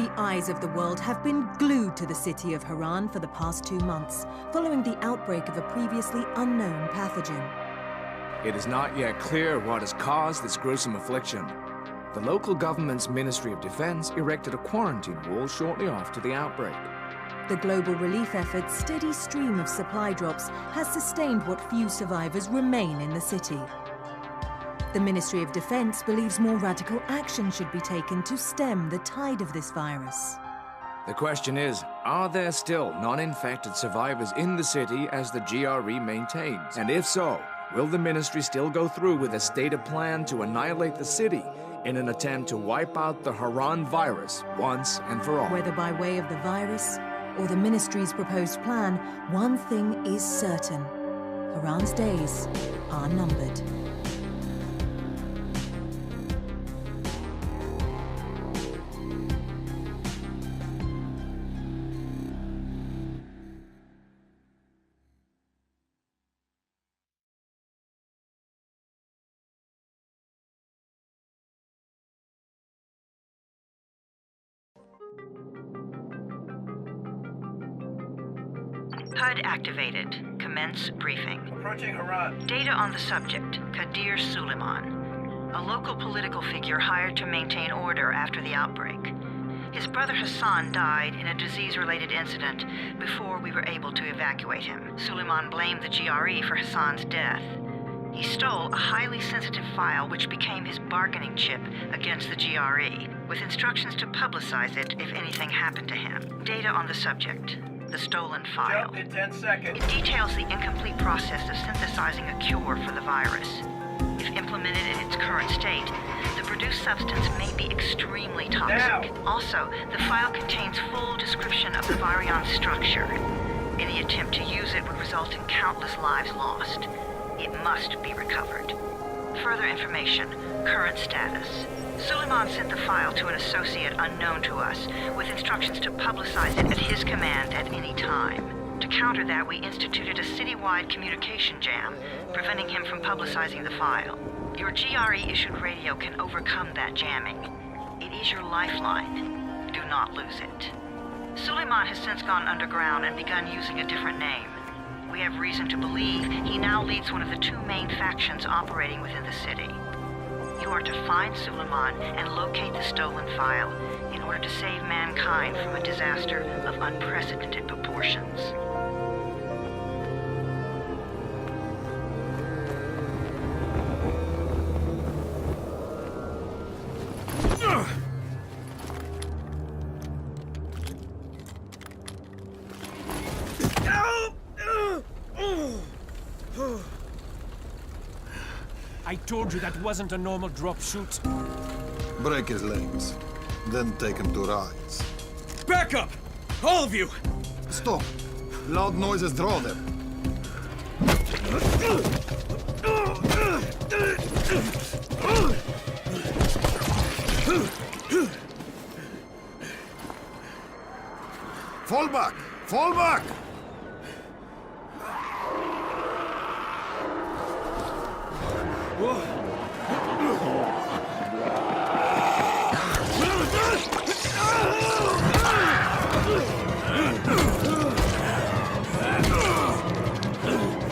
The eyes of the world have been glued to the city of Harran for the past 2 months, following the outbreak of a previously unknown pathogen. It is not yet clear what has caused this gruesome affliction. The local government's Ministry of Defense erected a quarantine wall shortly after the outbreak. The global relief effort's steady stream of supply drops has sustained what few survivors remain in the city. The Ministry of Defense believes more radical action should be taken to stem the tide of this virus. The question is, are there still non-infected survivors in the city as the GRE maintains? And if so, will the ministry still go through with a stated plan to annihilate the city in an attempt to wipe out the Harran virus once and for all? Whether by way of the virus or the ministry's proposed plan, one thing is certain. Harran's days are numbered. HUD activated. Commence briefing. Approaching Harran. Data on the subject, Kadir Suleiman, a local political figure hired to maintain order after the outbreak. His brother Hassan died in a disease-related incident before we were able to evacuate him. Suleiman blamed the GRE for Hassan's death. He stole a highly sensitive file which became his bargaining chip against the GRE, with instructions to publicize it if anything happened to him. Data on the subject. The stolen file. Jump in 10 seconds. It details the incomplete process of synthesizing a cure for the virus. If implemented in its current state, the produced substance may be extremely toxic. Now. Also, the file contains full description of the virion structure. Any attempt to use it would result in countless lives lost. It must be recovered. Further information, current status. Suleiman sent the file to an associate unknown to us, with instructions to publicize it at his command at any time. To counter that, we instituted a citywide communication jam, preventing him from publicizing the file. Your GRE-issued radio can overcome that jamming. It is your lifeline. Do not lose it. Suleiman has since gone underground and begun using a different name. We have reason to believe he now leads one of the 2 main factions operating within the city. You are to find Suleiman and locate the stolen file in order to save mankind from a disaster of unprecedented proportions. I told you that wasn't a normal drop shoot. Break his legs, then take him to rides. Back up! All of you! Stop! Loud noises draw them. Fall back! Fall back!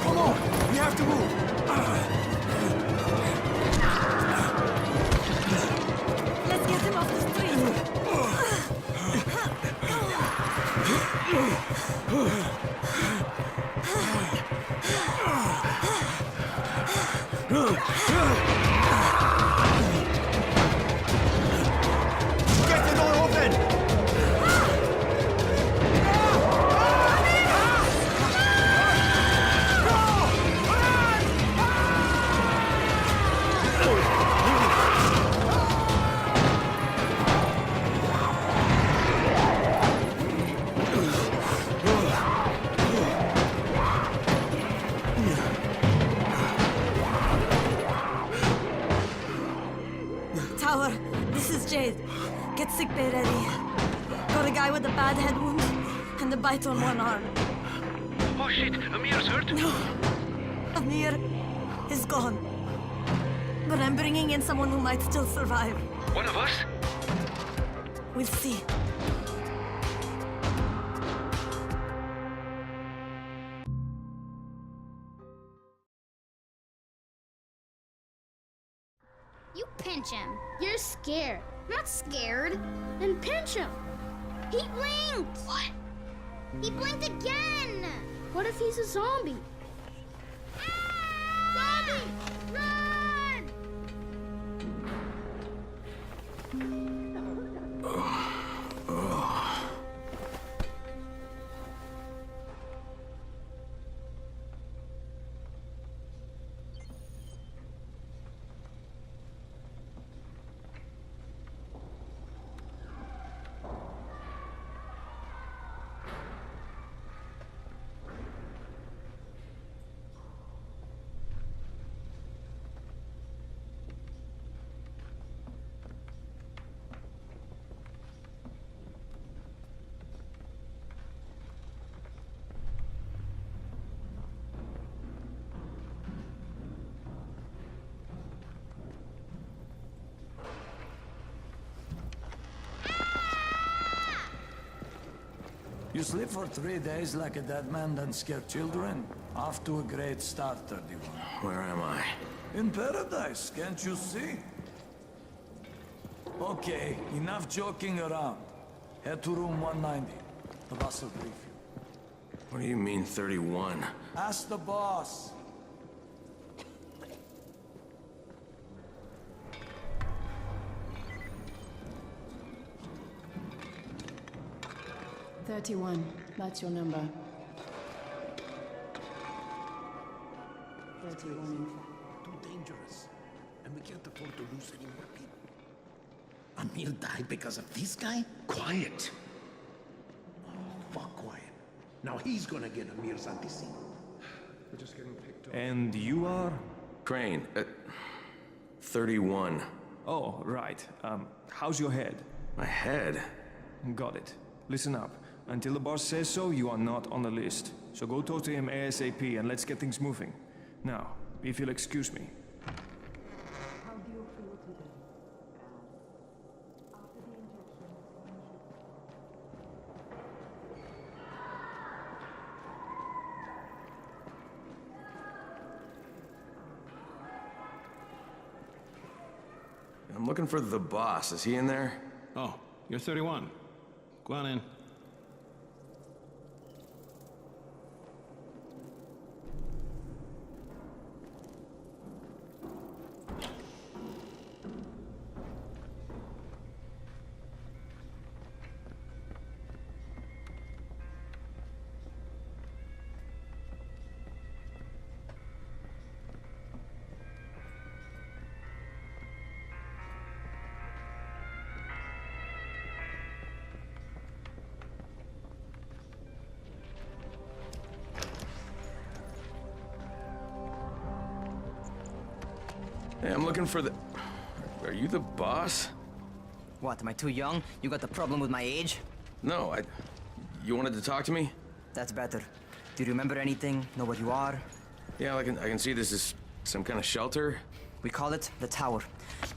Come on! We have to move! Let's get him off the street! Get the door open! Tower, this is Jade. Get sickbay ready. Got a guy with a bad head wound and a bite on one arm. Oh shit, Amir's hurt? No, Amir is gone. But I'm bringing in someone who might still survive. One of us? We'll see. You pinch him. You're scared. I'm not scared. Then pinch him. He blinked! What? He blinked again! What if he's a zombie? Zombie! Run! You sleep for 3 days like a dead man, then scare children? Off to a great start, 31. Where am I? In paradise, can't you see? Okay, enough joking around. Head to room 190. The boss will brief you. What do you mean, 31? Ask the boss. That's your number. 31, in fact. Too dangerous. And we can't afford to lose any more people. Amir died because of this guy? Quiet. Oh, fuck quiet. Now he's gonna get Amir's antecedent. We're just getting picked up. And you are? Crane, 31. Oh, right. How's your head? My head? Got it. Listen up. Until the boss says so, you are not on the list. So go talk to him ASAP and let's get things moving. Now, if you'll excuse me. How do you feel today? After the injection, I'm looking for the boss. Is he in there? Oh, you're 31. Go on in. Hey, I'm looking for the... Are you the boss? What, am I too young? You got the problem with my age? No, You wanted to talk to me? That's better. Do you remember anything? Know what you are? Yeah, I can see this is some kind of shelter. We call it the Tower.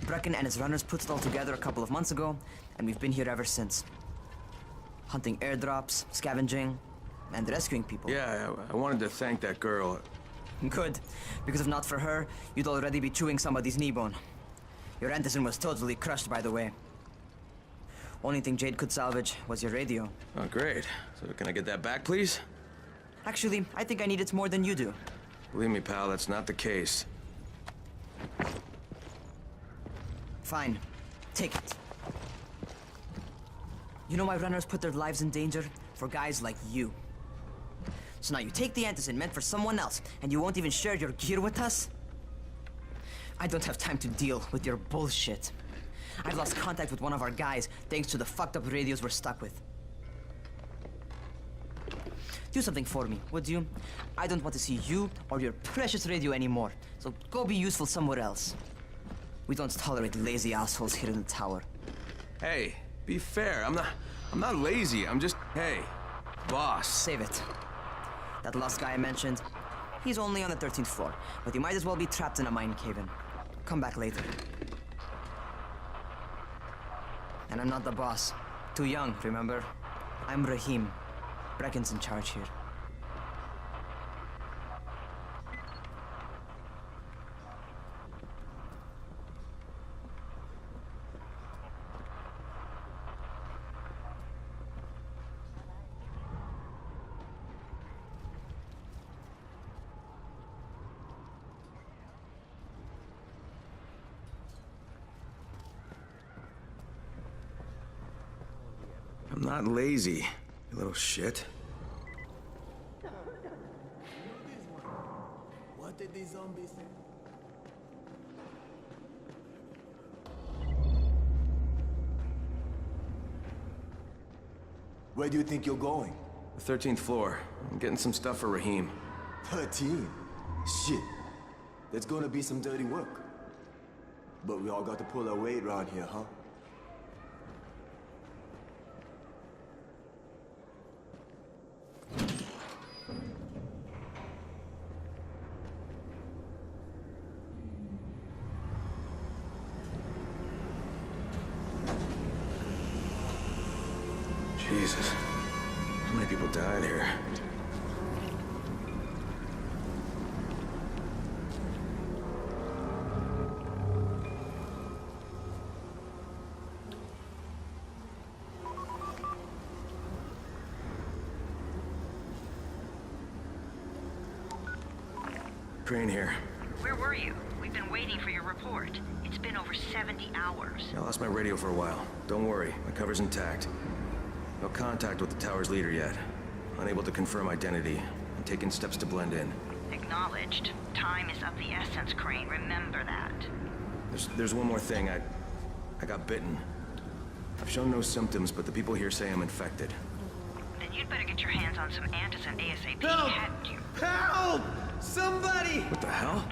Brecken and his runners put it all together a couple of months ago, and we've been here ever since. Hunting airdrops, scavenging, and rescuing people. Yeah, I wanted to thank that girl. Good, because if not for her, you'd already be chewing somebody's knee bone. Your Antizin was totally crushed, by the way. Only thing Jade could salvage was your radio. Oh, great. So can I get that back, please? Actually, I think I need it more than you do. Believe me, pal, that's not the case. Fine. Take it. You know why runners put their lives in danger? For guys like you. So now you take the Antizin meant for someone else, and you won't even share your gear with us? I don't have time to deal with your bullshit. I've lost contact with one of our guys thanks to the fucked up radios we're stuck with. Do something for me, would you? I don't want to see you or your precious radio anymore, so go be useful somewhere else. We don't tolerate lazy assholes here in the tower. Hey, be fair. I'm not lazy. I'm just, hey, boss. Save it. That last guy I mentioned, he's only on the 13th floor, but you might as well be trapped in a mine cave-in. Come back later. And I'm not the boss. too young, remember? I'm Rahim. Brecken's in charge here. I'm not lazy, you little shit. What did these zombies... Where do you think you're going? The 13th floor. I'm getting some stuff for Rahim. 13? Shit. There's gonna be some dirty work. But we all got to pull our weight around here, huh? Jesus. How many people died here? Crane here. Where were you? We've been waiting for your report. It's been over 70 hours. I lost my radio for a while. Don't worry, my cover's intact. No contact with the tower's leader yet. Unable to confirm identity. I'm taking steps to blend in. Acknowledged. Time is of the essence, Crane. Remember that. There's one more thing. I got bitten. I've shown no symptoms, but the people here say I'm infected. Then you'd better get your hands on some antizin ASAP, Help! hadn't you? Help! Somebody! What the hell?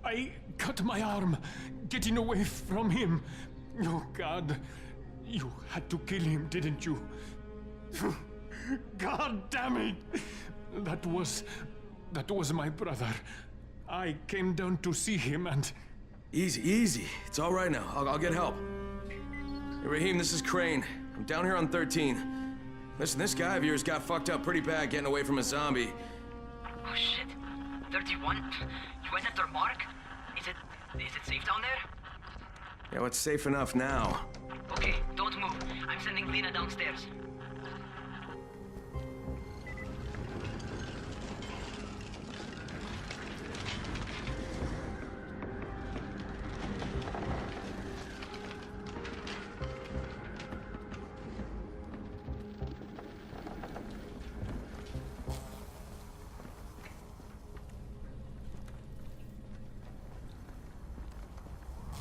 I cut my arm, getting away from him. Oh, God. You had to kill him, didn't you? God damn it! That was my brother. I came down to see him and... Easy, easy. It's all right now. I'll get help. Hey, Rahim, this is Crane. I'm down here on 13. Listen, this guy of yours got fucked up pretty bad getting away from a zombie. Oh, shit. 31? You went after Mark? Is it safe down there? Yeah, well, it's safe enough now. Okay, don't move. I'm sending Lena downstairs.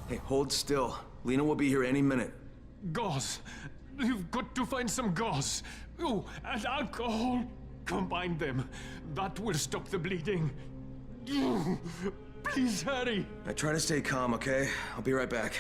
Hey, hold still. Lena will be here any minute. Gauze. You've got to find some gauze. Oh, and alcohol. Combine them. That will stop the bleeding. Please hurry. Now try to stay calm, okay? I'll be right back.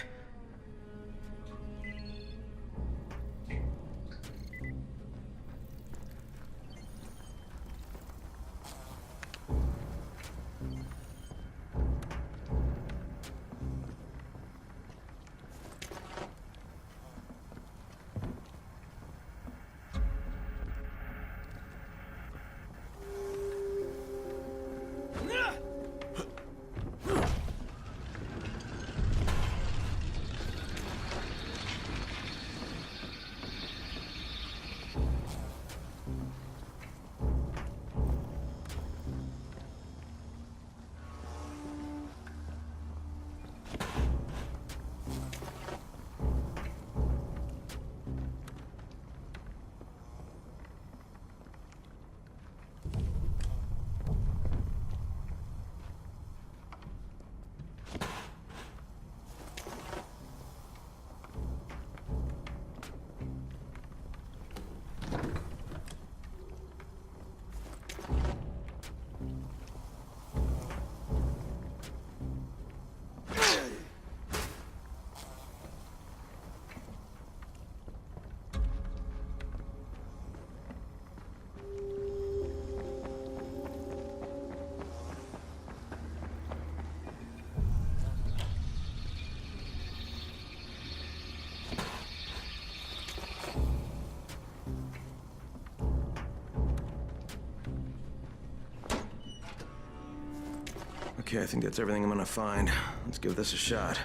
Okay, I think that's everything I'm gonna find. Let's give this a shot.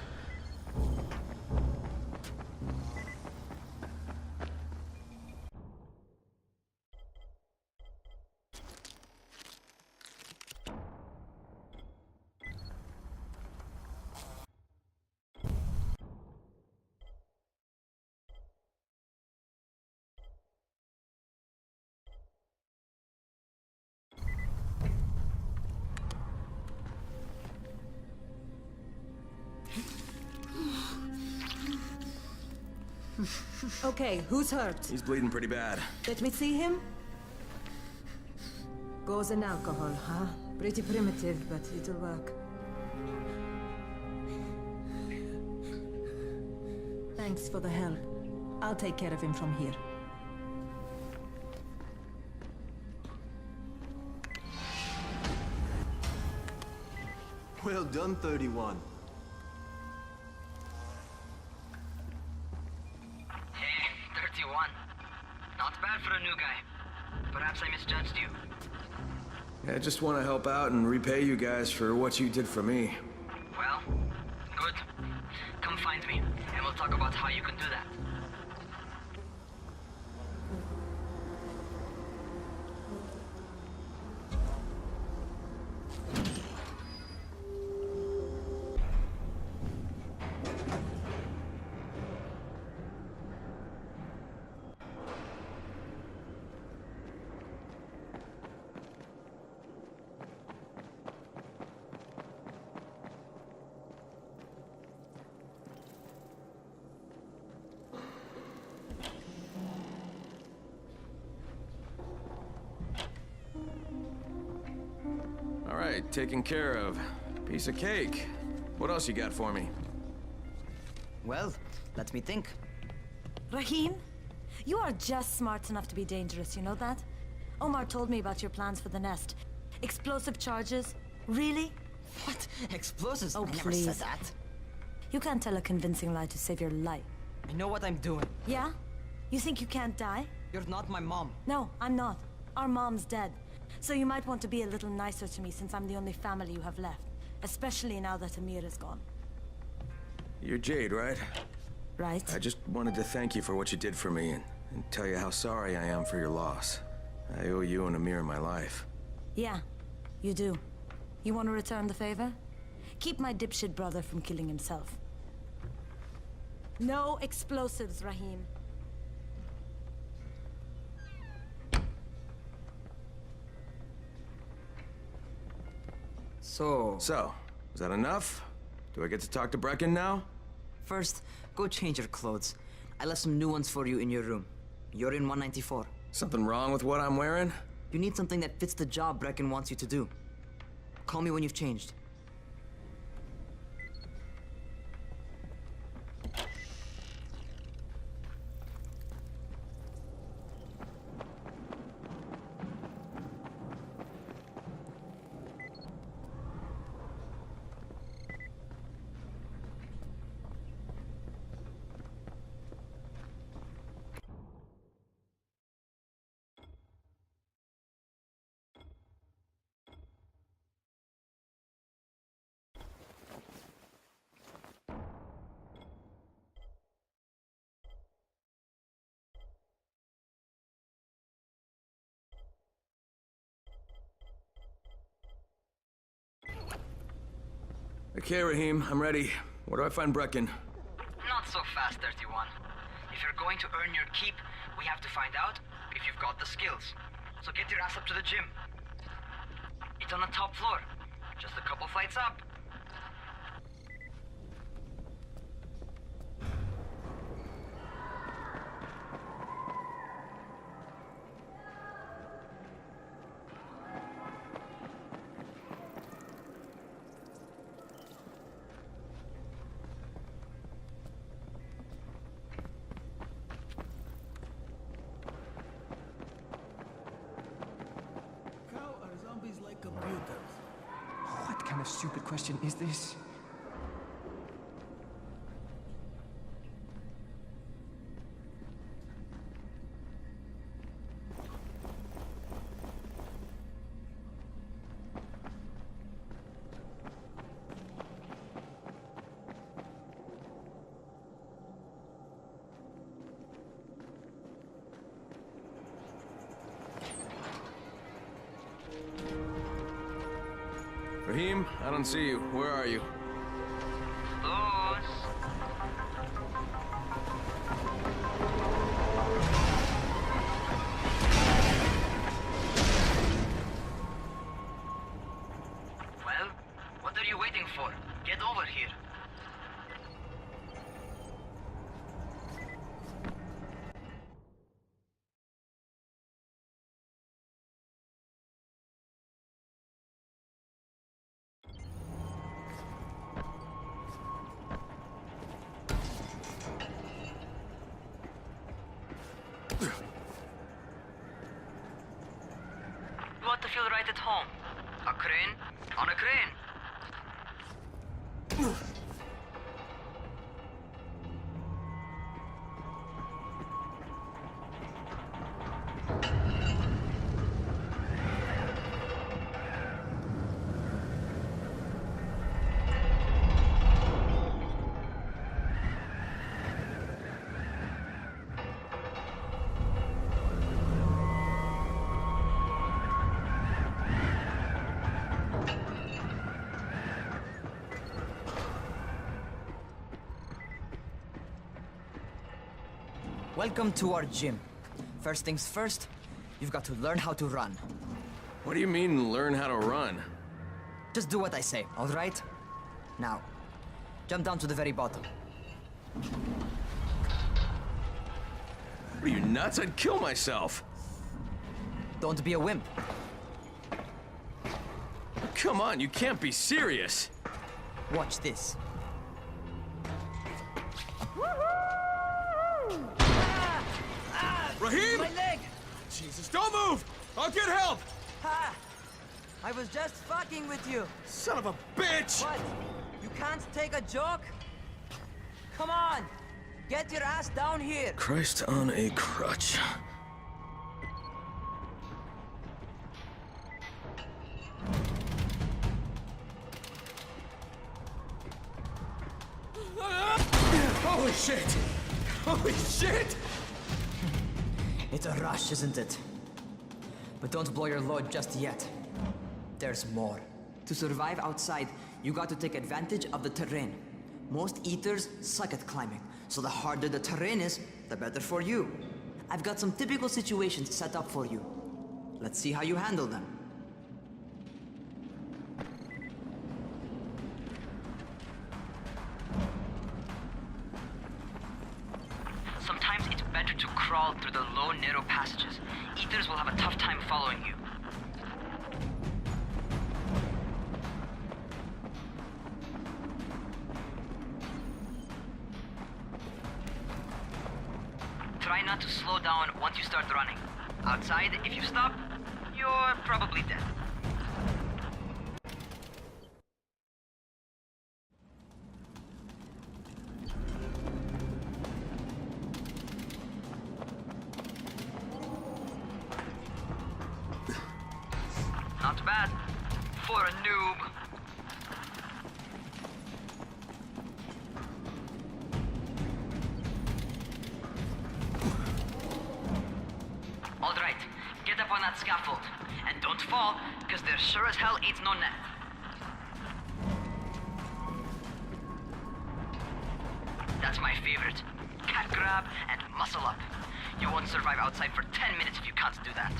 Okay, who's hurt? He's bleeding pretty bad. Let me see him. Gauze and alcohol, huh? Pretty primitive, but it'll work. Thanks for the help. I'll take care of him from here. Well done, 31. Not bad for a new guy. Perhaps I misjudged you. Yeah, I just want to help out and repay you guys for what you did for me. Well, good. Come find me, and we'll talk about how you can do that. All right, taken care of. Piece of cake. What else you got for me? Well, let me think. Rahim, you are just smart enough to be dangerous, you know that? Omar told me about your plans for the nest. Explosive charges? Really? What? Explosives? Oh, I never please. said that. You can't tell a convincing lie to save your life. I know what I'm doing. Yeah? You think you can't die? You're not my mom. No, I'm not. Our mom's dead. So you might want to be a little nicer to me since I'm the only family you have left. Especially now that Amir is gone. You're Jade, right? Right. I just wanted to thank you for what you did for me and tell you how sorry I am for your loss. I owe you and Amir my life. Yeah, you do. You want to return the favor? Keep my dipshit brother from killing himself. No explosives, Rahim. So, is that enough? Do I get to talk to Brecken now? First, go change your clothes. I left some new ones for you in your room. You're in 194. Something wrong with what I'm wearing? You need something that fits the job Brecken wants you to do. Call me when you've changed. Okay, Rahim, I'm ready. Where do I find Brecken? Not so fast, 31. If you're going to earn your keep, we have to find out if you've got the skills. So get your ass up to the gym. It's on the top floor. Just a couple flights up. What kind of stupid question is this? Raheem, I don't see you. Where are you? Well, what are you waiting for? Get over here. You want to feel right at home? A crane? On a crane. Welcome to our gym. First things first, you've got to learn how to run. What do you mean, learn how to run? Just do what I say, all right? Now, jump down to the very bottom. Are you nuts? I'd kill myself. Don't be a wimp. Come on, you can't be serious. Watch this. Raheem! My leg! Jesus, don't move! I'll get help! Ha! I was just fucking with you. Son of a bitch! What? You can't take a joke? Come on! Get your ass down here! Christ on a crutch. Holy shit! Holy shit! It's a rush, isn't it? But don't blow your load just yet. There's more. To survive outside, you got to take advantage of the terrain. Most eaters suck at climbing, so the harder the terrain is, the better for you. I've got some typical situations set up for you. Let's see how you handle them. Sometimes it's better to crawl through the low, narrow passages. Eaters will have a tough time following you. Try not to slow down once you start running. Outside, if you stop, you're probably dead. Not bad for a noob. All right, get up on that scaffold. And don't fall, because there sure as hell ain't no net. That's my favorite. Cat grab and muscle up. You won't survive outside for 10 minutes if you can't do that.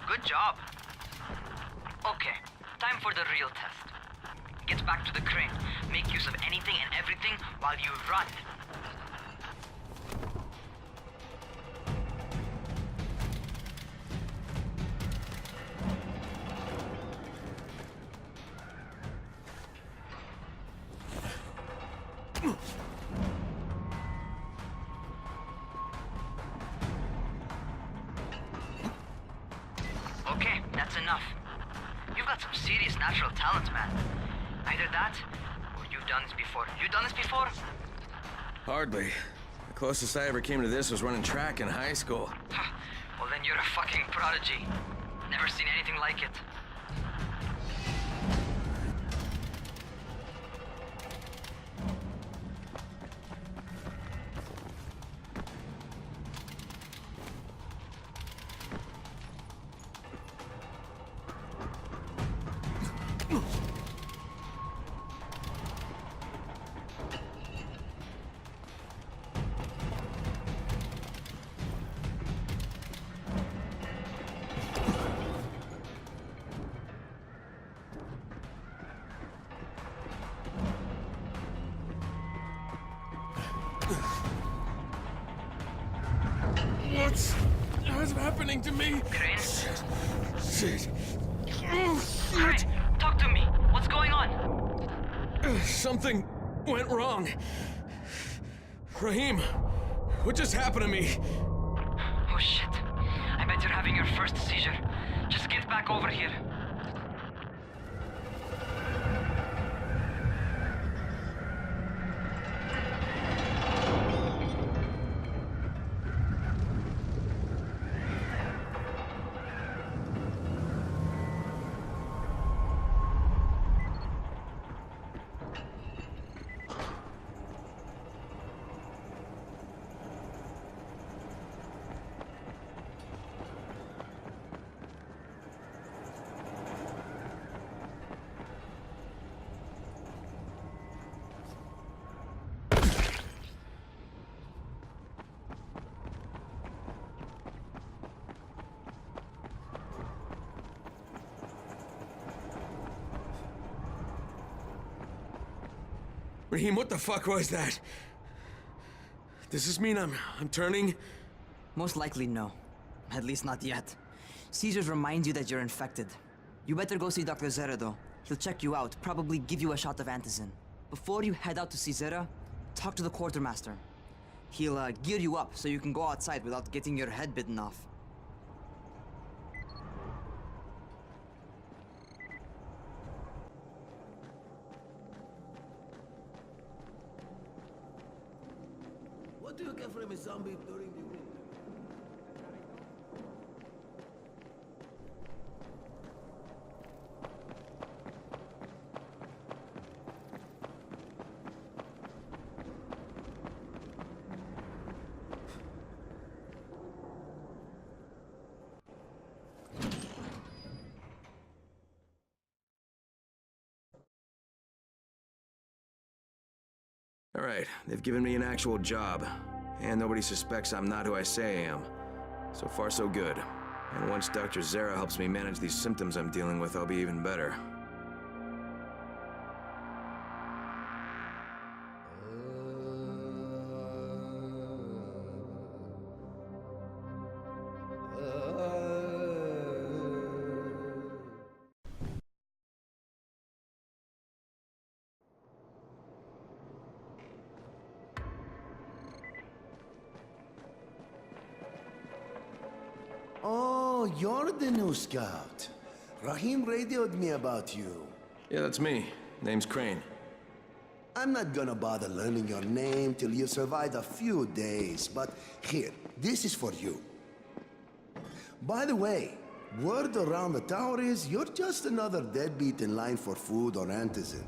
Good job. Okay, time for the real test. Get back to the crane. Make use of anything and everything while you run. Okay, that's enough. You've got some serious natural talent, man. Either that, or you've done this before. You done this before? Hardly. Closest I ever came to this was running track in high school. Well, then you're a fucking prodigy. Never seen anything like it. What's happening to me? Crane? Shit. Crane, talk to me. What's going on? Something went wrong. Rahim, what just happened to me? Oh shit. I bet you're having your first seizure. Just get back over here. Rahim, what the fuck was that? Does this mean I'm turning? Most likely no. At least not yet. Seizures remind you that you're infected. You better go see Dr. Zera though. He'll check you out, probably give you a shot of antizin. Before you head out to see Zera, talk to the quartermaster. He'll gear you up so you can go outside without getting your head bitten off. What do you get from a zombie during the winter? All right, they've given me an actual job. And nobody suspects I'm not who I say I am. So far, so good. And once Dr. Zera helps me manage these symptoms I'm dealing with, I'll be even better. Oh, you're the new scout. Rahim radioed me about you. Yeah, that's me. Name's Crane. I'm not gonna bother learning your name till you survived a few days, but here, this is for you. By the way, word around the tower is you're just another deadbeat in line for food or antizin.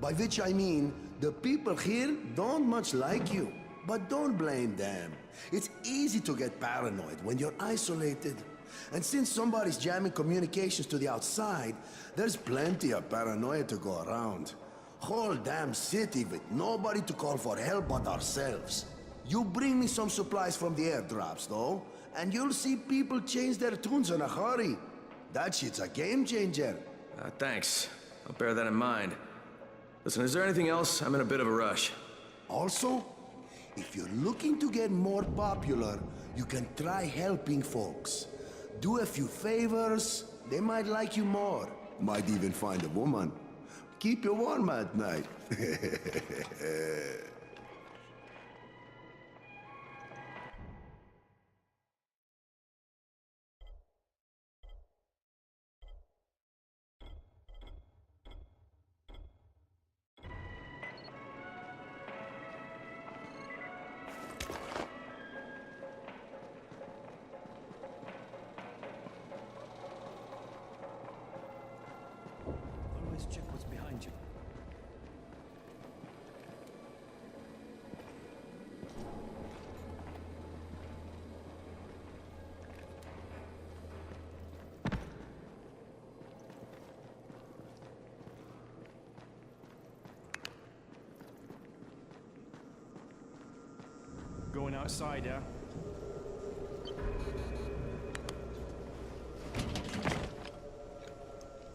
By which I mean, the people here don't much like you. But don't blame them. It's easy to get paranoid when you're isolated. And since somebody's jamming communications to the outside, there's plenty of paranoia to go around. Whole damn city with nobody to call for help but ourselves. You bring me some supplies from the airdrops, though, and you'll see people change their tunes in a hurry. That shit's a game changer. Thanks. I'll bear that in mind. Listen, is there anything else? I'm in a bit of a rush. Also, if you're looking to get more popular, you can try helping folks. Do a few favors, they might like you more. Might even find a woman. Keep you warm at night. going outside, yeah?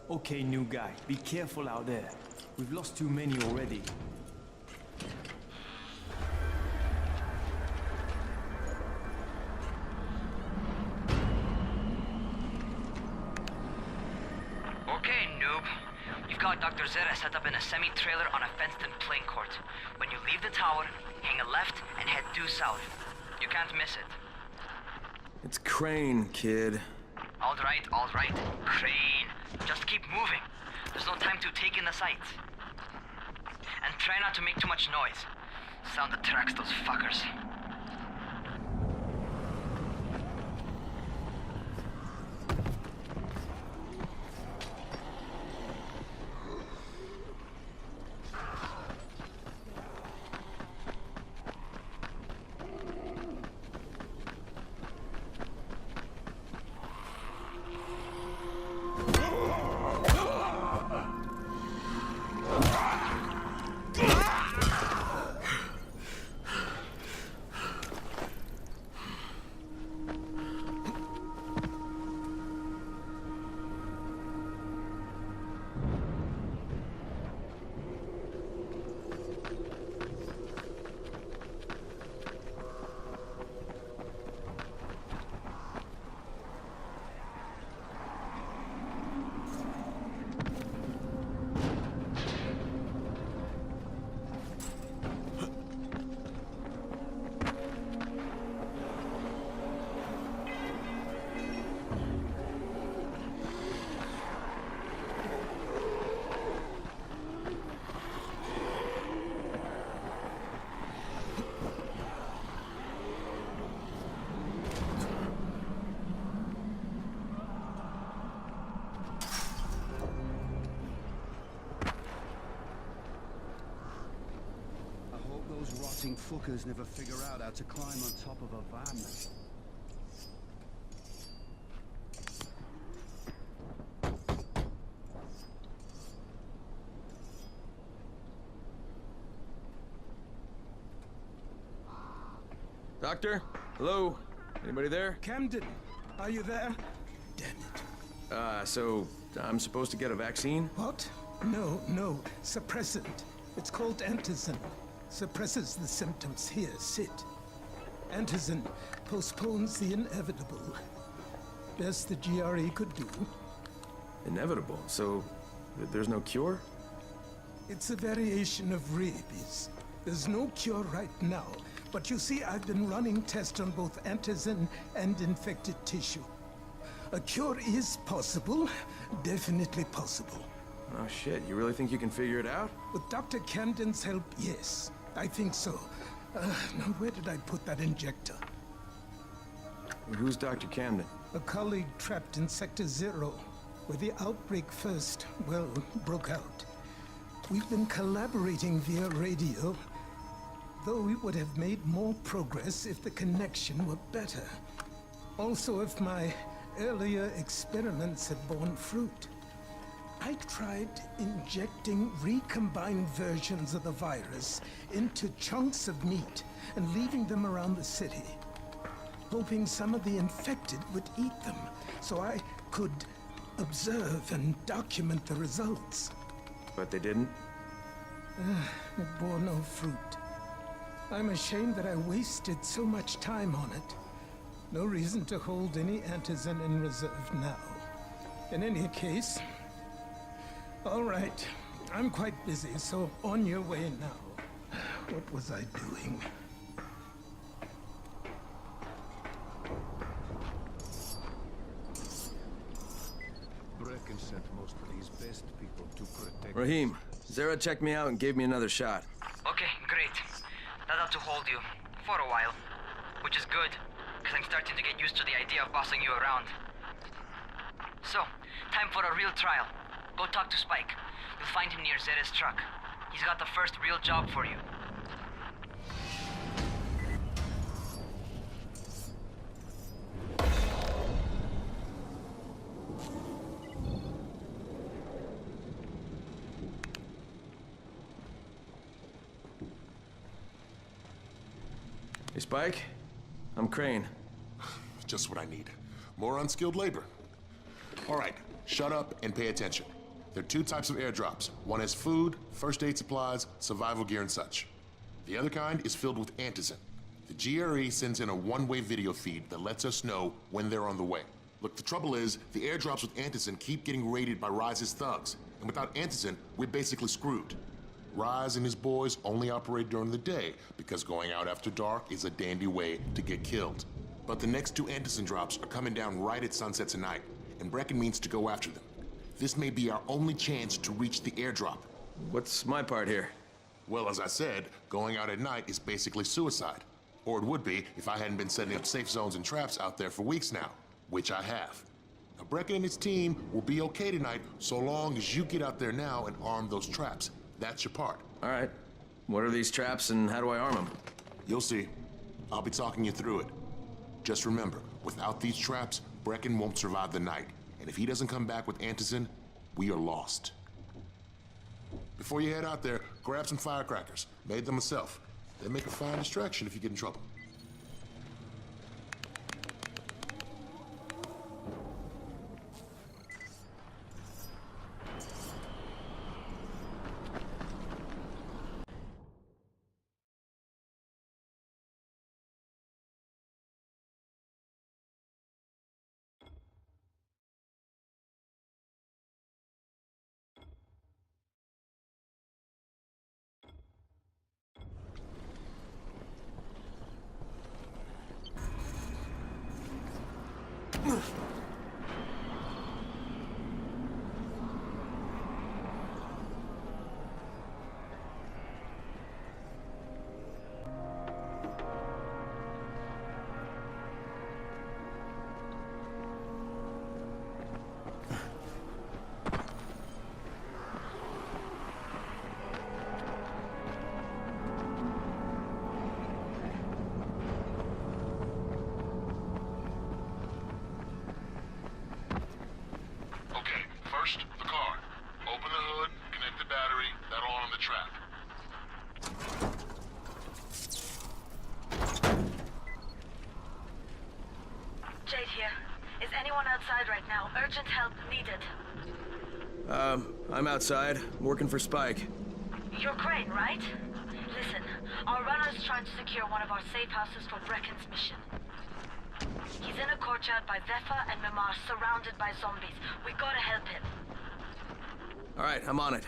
Okay, new guy, be careful out there. We've lost too many already. Okay, noob. You've got Dr. Zere set up in a semi-trailer on a fenced-in playing court. When you leave the tower, hang a left and head due south. You can't miss it. It's Crane, kid. All right. Crane. Just keep moving. There's no time to take in the sights. And try not to make too much noise. Sound attracts those fuckers. Rotting fuckers never figure out how to climb on top of a van. Doctor? Hello? Anybody there? Camden, are you there? Damn it. So I'm supposed to get a vaccine? What? No. Suppressant. It's called Antizin. Suppresses the symptoms. Here, sit. Antizin postpones the inevitable. Best the GRE could do. Inevitable? So there's no cure? It's a variation of rabies. There's no cure right now. But you see, I've been running tests on both Antizin and infected tissue. A cure is possible. Definitely possible. Oh shit, you really think you can figure it out? With Dr. Camden's help, yes. I think so. Now, where did I put that injector? Who's Dr. Camden? A colleague trapped in Sector 0, where the outbreak first, well, broke out. We've been collaborating via radio, though we would have made more progress if the connection were better. Also, if my earlier experiments had borne fruit. I tried injecting recombined versions of the virus into chunks of meat and leaving them around the city, hoping some of the infected would eat them so I could observe and document the results. But they didn't? It bore no fruit. I'm ashamed that I wasted so much time on it. No reason to hold any Antizin in reserve now. In any case, all right. I'm quite busy, so on your way now. What was I doing? Brecken sent most of these best people to protect... Rahim, Zere checked me out and gave me another shot. Okay, great. That ought to hold you. For a while. Which is good, because I'm starting to get used to the idea of bossing you around. So, time for a real trial. Go talk to Spike. You'll find him near Zere's truck. He's got the first real job for you. Hey, Spike? I'm Crane. Just what I need. More unskilled labor. All right, shut up and pay attention. There are two types of airdrops. One has food, first aid supplies, survival gear, and such. The other kind is filled with antizin. The GRE sends in a one-way video feed that lets us know when they're on the way. Look, the trouble is, the airdrops with antizin keep getting raided by Rais's thugs. And without antizin, we're basically screwed. Rais and his boys only operate during the day because going out after dark is a dandy way to get killed. But the next two antizin drops are coming down right at sunset tonight, and Brecken means to go after them. This may be our only chance to reach the airdrop. What's my part here? Well, as I said, going out at night is basically suicide. Or it would be if I hadn't been setting up safe zones and traps out there for weeks now, which I have. Now, Brecken and his team will be okay tonight so long as you get out there now and arm those traps. That's your part. All right. What are these traps and how do I arm them? You'll see. I'll be talking you through it. Just remember, without these traps, Brecken won't survive the night. And if he doesn't come back with antizin, we are lost. Before you head out there, grab some firecrackers. Made them myself. They make a fine distraction if you get in trouble. First, the car. Open the hood, connect the battery, that'll arm the trap. Jade here. Is anyone outside right now? Urgent help needed. I'm outside, working for Spike. You're Crane, right? Listen, our runner's trying to secure one of our safe houses for Brecken's mission. He's in a courtyard by Vefa and Mimar, surrounded by zombies. We gotta help him. All right, I'm on it.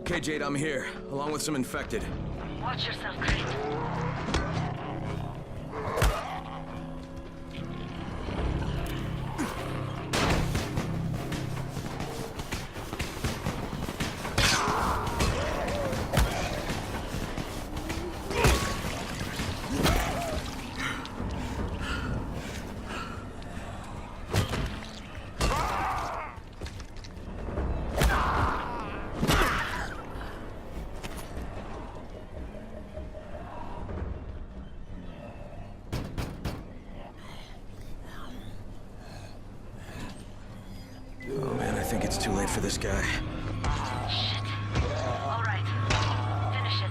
Okay, Jade, I'm here, along with some infected. Watch yourself, Crane. Oh man, I think it's too late for this guy. Shit. All right. Finish it.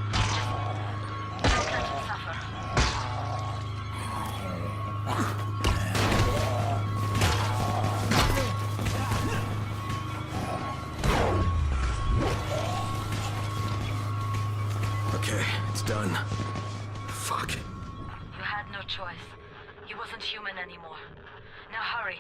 Just don't let him suffer. Okay, it's done. choice. He wasn't human anymore. Now hurry.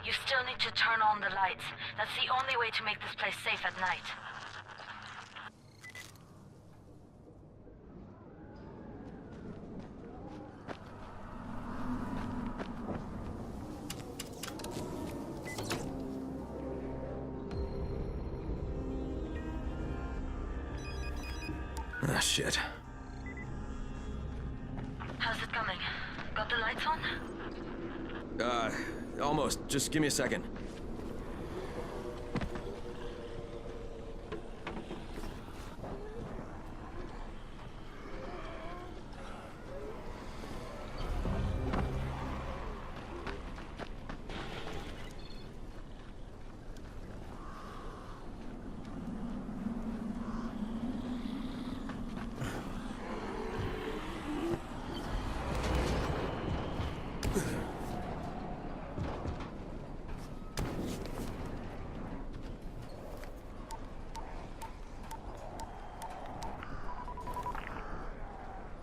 You still need to turn on the lights. That's the only way to make this place safe at night. Ah, shit. How's it coming? Got the lights on? Almost. Just give me a second.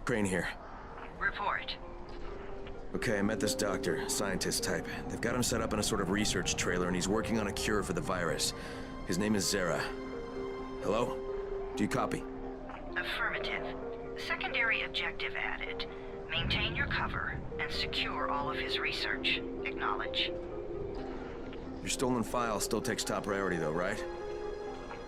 Crane here. Report. Okay, I met this doctor, scientist type. They've got him set up in a sort of research trailer, and he's working on a cure for the virus. His name is Zere. Hello? Do you copy? Affirmative. Secondary objective added. Maintain your cover and secure all of his research. Acknowledge. Your stolen file still takes top priority, though, right?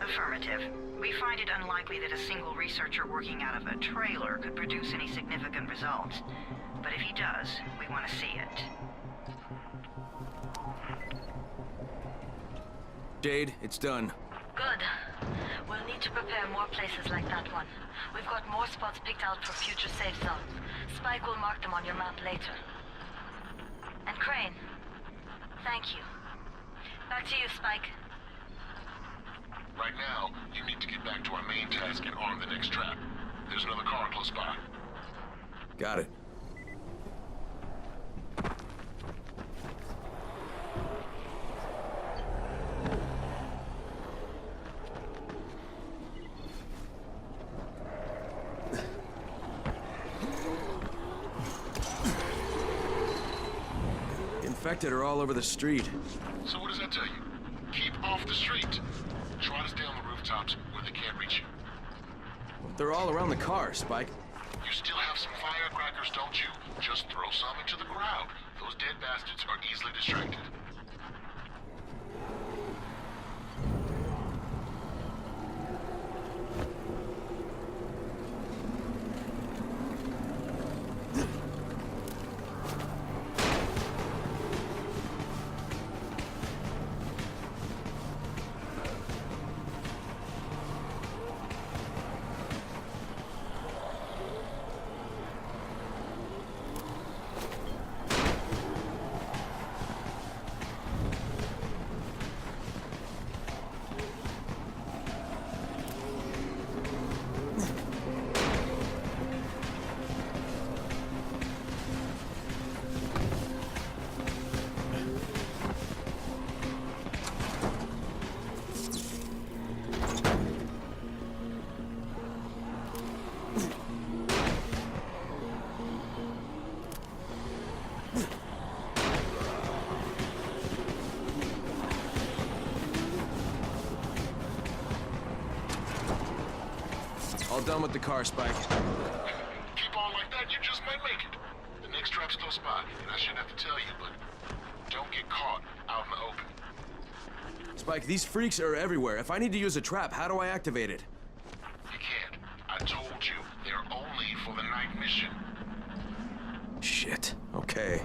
Affirmative. We find it unlikely that a single researcher working out of a trailer could produce any significant results. But if he does, we want to see it. Jade, it's done. Good. We'll need to prepare more places like that one. We've got more spots picked out for future safe zones. Spike will mark them on your map later. And Crane, thank you. Back to you, Spike. Right now, you need to get back to our main task and arm the next trap. There's another car close by. Got it. Infected are all over the street. So what does that tell you? Keep off the street. Try to stay on the rooftops where they can't reach you. They're all around the car, Spike. You still have some firecrackers, don't you? Just throw some into the crowd. Those dead bastards are easily distracted. All done with the car, Spike. Keep on like that, you just might make it. The next trap's close by, and I shouldn't have to tell you, but don't get caught out in the open. Spike, these freaks are everywhere. If I need to use a trap, how do I activate it? You can't. I told you, they're only for the night mission. Shit. Okay.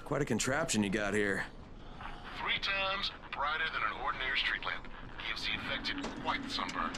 Quite a contraption you got here. 3 times brighter than an ordinary street lamp. Gives the infected quite the sunburn.